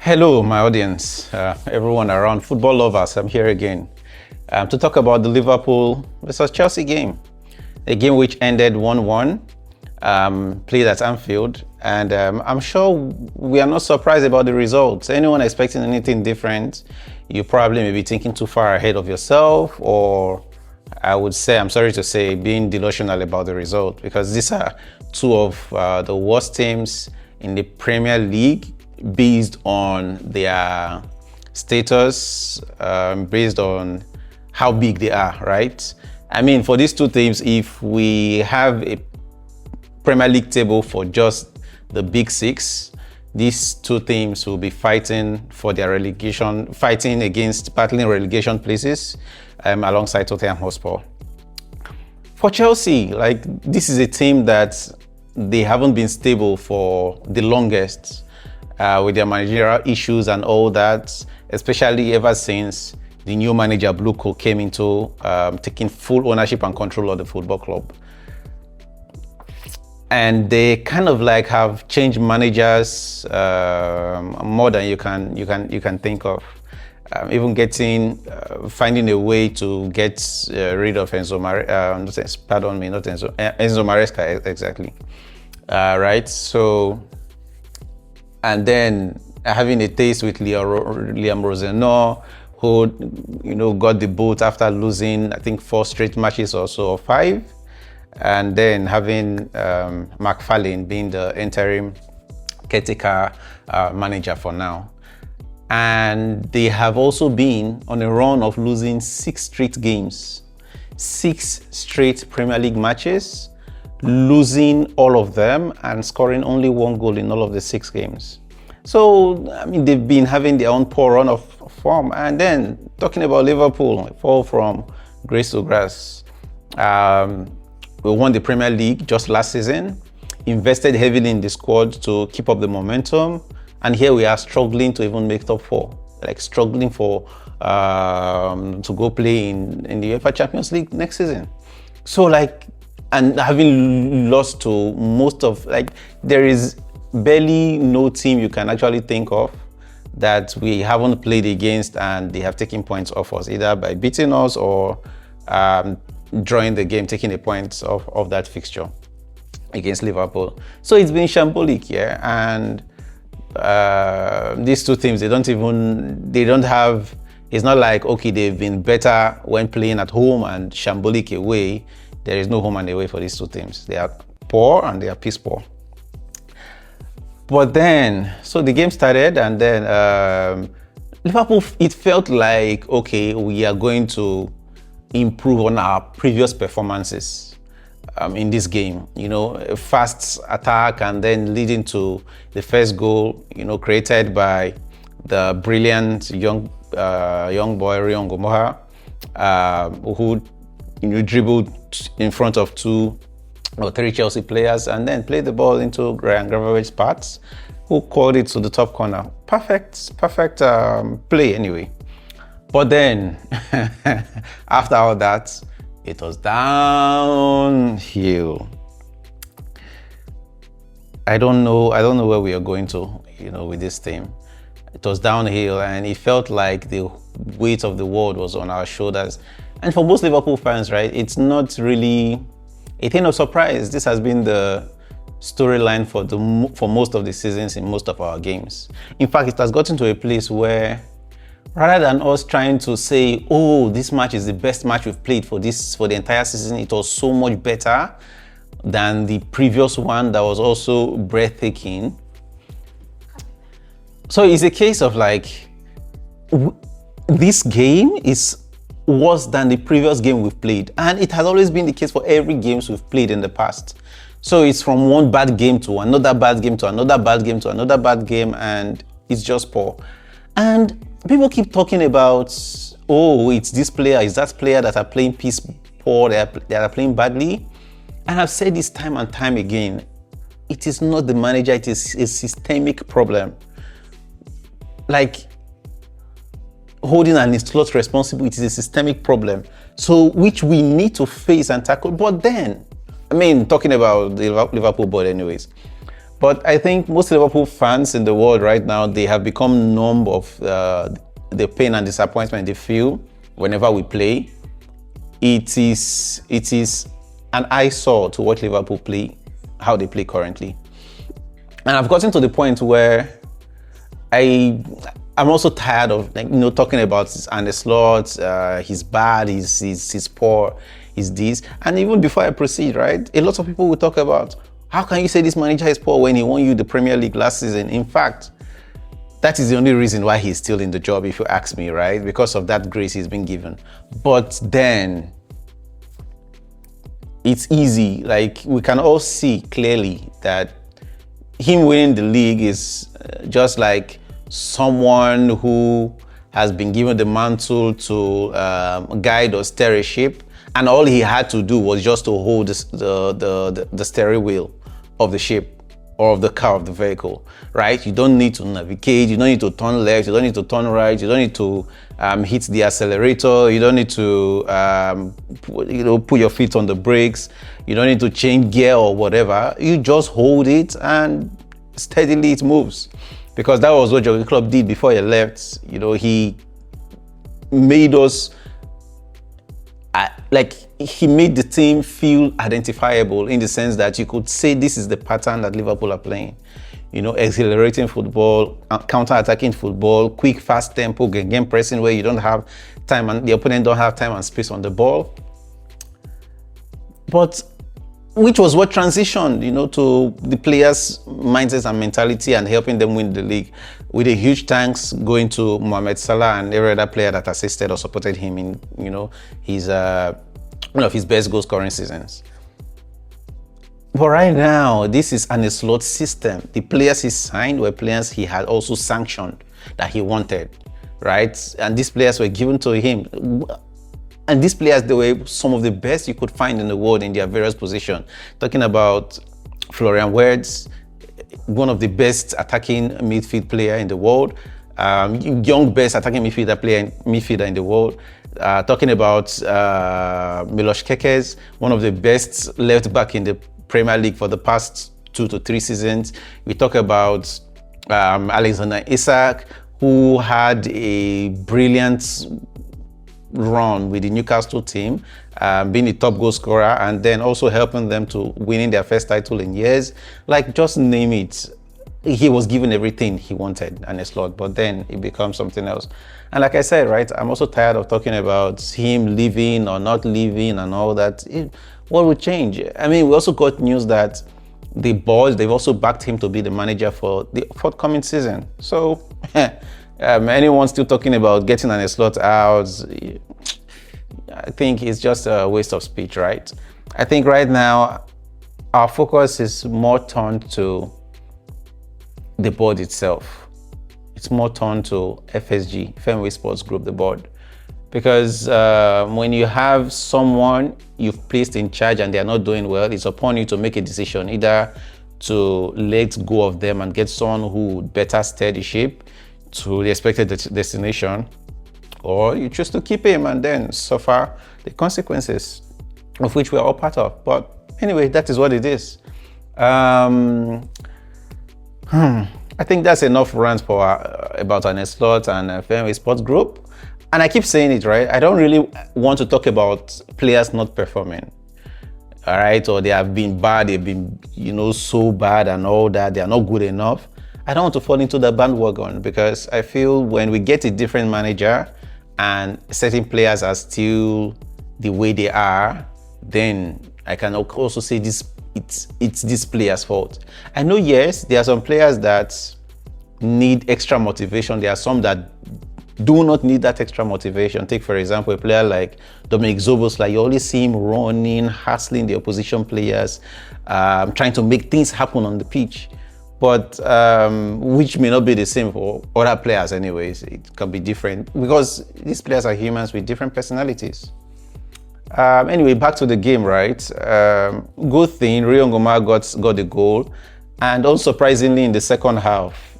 Hello, my audience, everyone around, football lovers. I'm here again to talk about the Liverpool versus Chelsea game, a game which ended 1-1, played at Anfield, and I'm sure we are not surprised about the results. Anyone expecting anything different, you probably may be thinking too far ahead of yourself, or I would say, I'm sorry to say, being delusional about the result, because these are two of the worst teams in the Premier League based on their status, based on how big they are, right? I mean, for these two teams, if we have a Premier League table for just the big six, these two teams will be fighting for their relegation, battling relegation places alongside Tottenham Hotspur. For Chelsea, this is a team that they haven't been stable for the longest. With their managerial issues and all that, especially ever since the new manager Blue came into taking full ownership and control of the football club. And they kind of have changed managers more than you can think of. Even finding a way to get rid of Enzo Maresca, exactly. Right, so. And then having a taste with Liam Rosenau, who got the boot after losing, I think, 4 straight matches or so, or 5. And then having McFarlane being the interim caretaker manager for now. And they have also been on a run of losing 6 straight games, 6 straight Premier League matches, losing all of them and scoring only 1 goal in all of the 6 games. So, I mean, they've been having their own poor run of form. And then talking about Liverpool, fall from grace to grass. We won the Premier League just last season, invested heavily in the squad to keep up the momentum. And here we are struggling to even make top 4, struggling to go play in the UEFA Champions League next season. So and having lost to most of, there is barely no team you can actually think of that we haven't played against and they have taken points off us, either by beating us or drawing the game, taking the points of that fixture against Liverpool. So it's been shambolic, yeah. And these two teams, it's not like, okay, they've been better when playing at home and shambolic away. There is no home and away for these two teams. They are poor and they are piss poor. But then, so the game started, and then Liverpool, it felt like, okay, we are going to improve on our previous performances in this game. A fast attack and then leading to the first goal, created by the brilliant young boy, Rion Gomoha, who dribbled in front of 2 or 3 Chelsea players and then played the ball into Ryan Gravenberch's paths, who called it to the top corner. Perfect play anyway. But then, after all that, it was downhill. I don't know where we are going to, with this team. It was downhill, and it felt like the weight of the world was on our shoulders. And for most Liverpool fans, right, it's not really a thing of surprise. This has been the storyline for most of the seasons in most of our games. In fact, it has gotten to a place where, rather than us trying to say, oh, this match is the best match we've played for the entire season, it was so much better than the previous one that was also breathtaking. So it's a case of this game is worse than the previous game we've played. And it has always been the case for every games we've played in the past. So it's from one bad game to another bad game to another bad game to another bad game, and it's just poor. And people keep talking about, oh, it's this player, it's that player that are playing piss poor, that are playing badly. And I've said this time and time again, it is not the manager, it is a systemic problem. Holding an slot responsible, it is a systemic problem, so which we need to face and tackle. But then, I mean, talking about the Liverpool board anyways, But I think most Liverpool fans in the world right now, they have become numb of the pain and disappointment they feel whenever we play. It is an eyesore to watch Liverpool play, how they play currently. And I've gotten to the point where I'm also tired of talking about Arne Slot, he's bad, he's poor, he's this. And even before I proceed, right, a lot of people will talk about, how can you say this manager is poor when he won you the Premier League last season? In fact, that is the only reason why he's still in the job, if you ask me, right? Because of that grace he's been given. But then, it's easy. Like, we can all see clearly that him winning the league is just like someone who has been given the mantle to guide or steer a ship, and all he had to do was just to hold the steering wheel of the ship or of the car, of the vehicle, right? You don't need to navigate, you don't need to turn left, you don't need to turn right, you don't need to hit the accelerator, you don't need to put your feet on the brakes, you don't need to change gear or whatever. You just hold it and steadily it moves. Because that was what Jurgen Klopp did before he left. He made us he made the team feel identifiable, in the sense that you could say this is the pattern that Liverpool are playing. Accelerating football, counter-attacking football, quick, fast tempo, game pressing, where you don't have time and the opponent don't have time and space on the ball. But which was what transitioned, to the players' mindsets and mentality, and helping them win the league, with a huge thanks going to Mohamed Salah and every other player that assisted or supported him in, his one of his best goal scoring seasons. But right now, this is an slot system. The players he signed were players he had also sanctioned that he wanted, right? And these players were given to him. And these players, they were some of the best you could find in the world in their various positions. Talking about Florian Wirtz, one of the best attacking midfield player in the world, young best attacking midfielder in the world. Talking about Milos Kekes, one of the best left back in the Premier League for the past 2 to 3 seasons. We talk about Alexander Isak, who had a brilliant run with the Newcastle team, being the top goal scorer, and then also helping them to winning their first title in years. Like, just name it. He was given everything he wanted and a slot, but then it becomes something else. And like I said, right, I'm also tired of talking about him leaving or not leaving and all that. What would change? I mean, we also got news that the boys, they've also backed him to be the manager for the forthcoming season. So, anyone still talking about getting an slot out, I think it's just a waste of speech, right? I think right now, our focus is more turned to the board itself. It's more turned to FSG, Fenway Sports Group, the board. Because when you have someone you've placed in charge and they're not doing well, it's upon you to make a decision, either to let go of them and get someone who would better steer the ship to the expected destination, or you choose to keep him and then suffer the consequences, of which we're all part of. But anyway, that is what it is. I think that's enough rant for about Arne Slot and Fenway Sports Group. And I keep saying it, right? I don't really want to talk about players not performing, all right? Or they have been bad, they've been, so bad and all that, they are not good enough. I don't want to fall into the bandwagon, because I feel when we get a different manager and certain players are still the way they are, then I can also say it's this player's fault. I know, yes, there are some players that need extra motivation. There are some that do not need that extra motivation. Take, for example, a player like Dominic Szoboszlai. You always see him running, hustling the opposition players, trying to make things happen on the pitch. But which may not be the same for other players anyways. It can be different, because these players are humans with different personalities. Anyway, back to the game, right? Good thing Rio Ngoma got the goal. And unsurprisingly, in the second half,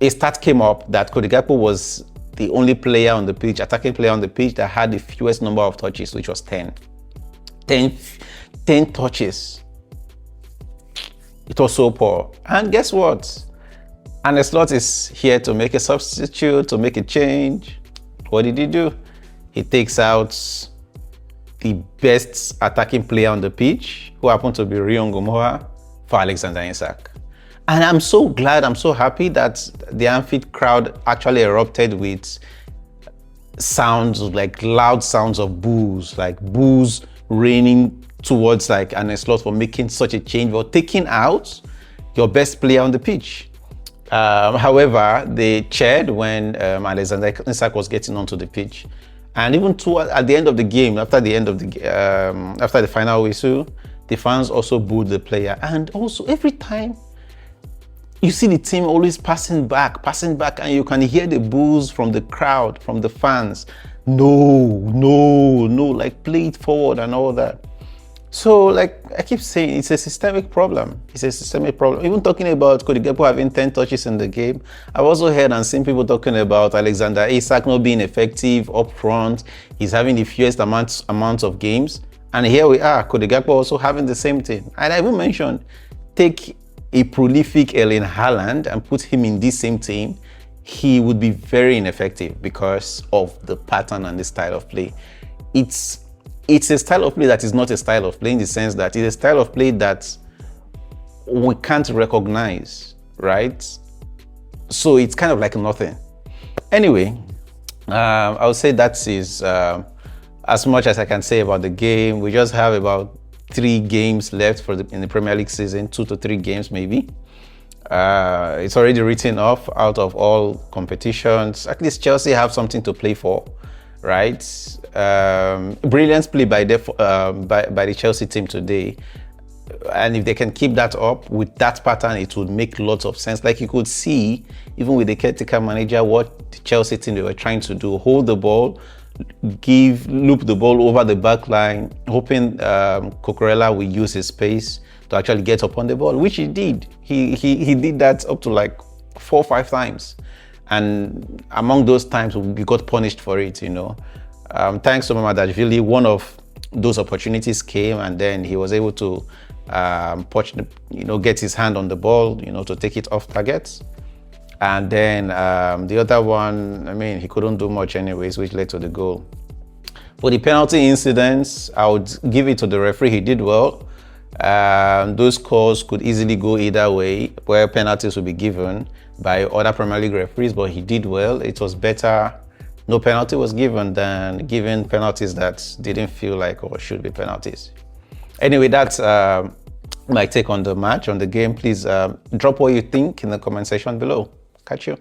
a stat came up that Cody Gakpo was the only player on the pitch, attacking player on the pitch, that had the fewest number of touches, which was 10. 10 touches. It was so poor. And guess what? Arne Slot is here to make a substitute, to make a change. What did he do? He takes out the best attacking player on the pitch, who happened to be Rion Gomoa, for Alexander Isak. And I'm so glad, I'm so happy that the Anfield crowd actually erupted with sounds, like loud sounds of boos, like boos raining towards like Arne Slot for making such a change, or taking out your best player on the pitch. However, they cheered when Alexander Isak was getting onto the pitch, and even at the end of the game, after the final whistle, the fans also booed the player. And also, every time you see the team always passing back, and you can hear the boos from the crowd, from the fans. No, like play it forward and all that. So, like I keep saying, it's a systemic problem. It's a systemic problem. Even talking about Cody Gakpo having 10 touches in the game, I've also heard and seen people talking about Alexander Isak not being effective up front. He's having the fewest amounts of games. And here we are, Cody Gakpo also having the same thing. And I even mentioned, take a prolific Erling Haaland and put him in this same team, he would be very ineffective because of the pattern and the style of play. It's a style of play that is not a style of play, in the sense that it's a style of play that we can't recognize, right? So it's kind of like nothing. Anyway, I would say that is as much as I can say about the game. We just have about 3 games left in the Premier League season, 2 to 3 games maybe. It's already written off out of all competitions. At least Chelsea have something to play for, right? Brilliant play by the Chelsea team today, and if they can keep that up with that pattern, it would make lots of sense. Like you could see, even with the caretaker manager, what the Chelsea team they were trying to do: hold the ball, loop the ball over the back line, hoping Cucurella will use his space to actually get up on the ball, which he did. He did that up to like 4 or 5 times. And among those times, we got punished for it, you know. Thanks to Mamadashvili, one of those opportunities came, and then he was able to get his hand on the ball, you know, to take it off target. And then the other one, I mean, he couldn't do much anyways, which led to the goal. For the penalty incidents, I would give it to the referee. He did well. Those calls could easily go either way, where penalties would be given by other Premier League referees, but he did well. It was better no penalty was given than giving penalties that didn't feel like or should be penalties. Anyway, that's my take on the match, on the game. Please drop what you think in the comment section below. Catch you.